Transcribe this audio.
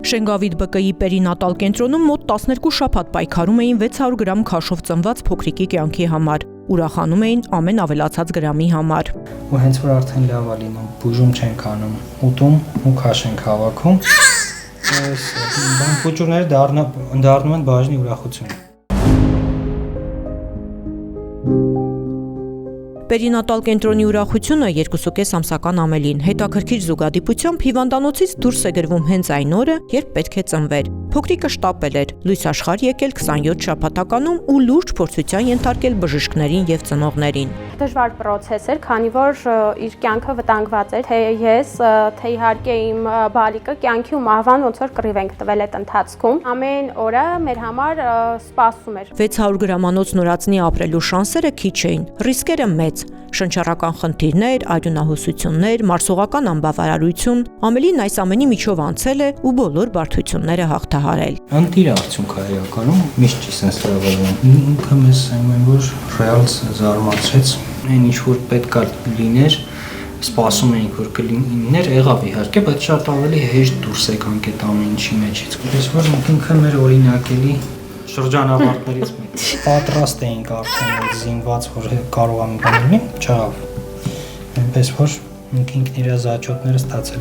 Շենգավիթ ԲԿ-ի պերինատալ կենտրոնում մոտ 12 շաբաթ պայքարում էին 600 գրամ քաշով ծնված փոքրիկի կյանքի համար, ուրախանում էին ամեն ավելացած գրամի համար։ Ու հենց որ արդեն լավ է լինում, բուժում չենք անում, ուտում ու քաշ ենք հավաքում, այս բուժումները դառնում են բաժնի ուրախություն։ Պերինատալ կենտրոնի ուրախությունը 2.5 ամսական Ամելին հետաքրքիր զուգադիպությամբ հիվանդանոցից դուրս է գրվում հենց այն օրը, երբ պետք է ծնվեր։ Փոքրիկը շտապել էր, լույս աշխարհ եկել 27 շաբաթականում ու լուրջ փորձության ենթարկել բժիշկներին եւ ծնողներին։ Դժվար process էր, քանի որ իր կյանքը վտանգված էր, թե ես, թե իհարկե իմ բալիկը կյանքի ու մահվան ոնց որ կռիվ ենք տվել այդ ընթացքում։ Ամեն օրը մեր համար սպասում էր։ 600 գրամանոց նորածնի ապրելու շանսերը քիչ էին, ռիսկերը մեծ։ Շնչառական խնդիրներ, արյունահոսություններ, մարսողական անբավարարություն, Ամելին այս ամենի միջով անցել է ու բոլոր բարդությունները հաղթահարել։ Անտիր արդյունք է իրականում, միշտ չի sense լավանում։ Ինքը մեզ այն որ ռեալ զարմացրեց, այն ինչ որ պետք է լիներ, սպասում էինք որ կլիներ, եղավ իհարկե, բայց շատ ավելի հեշտ դուրս եկանք այդ ամեն ինչի մեջից։ Ես որ ինքը մեր օրինակելի շրջանավարտներից մեկը։ Պատրաստ էինք արդեն զինված, որ կարող եմ բանալի, չաղավ։ Այնպես որ ինքն իր զաչոտները ստացել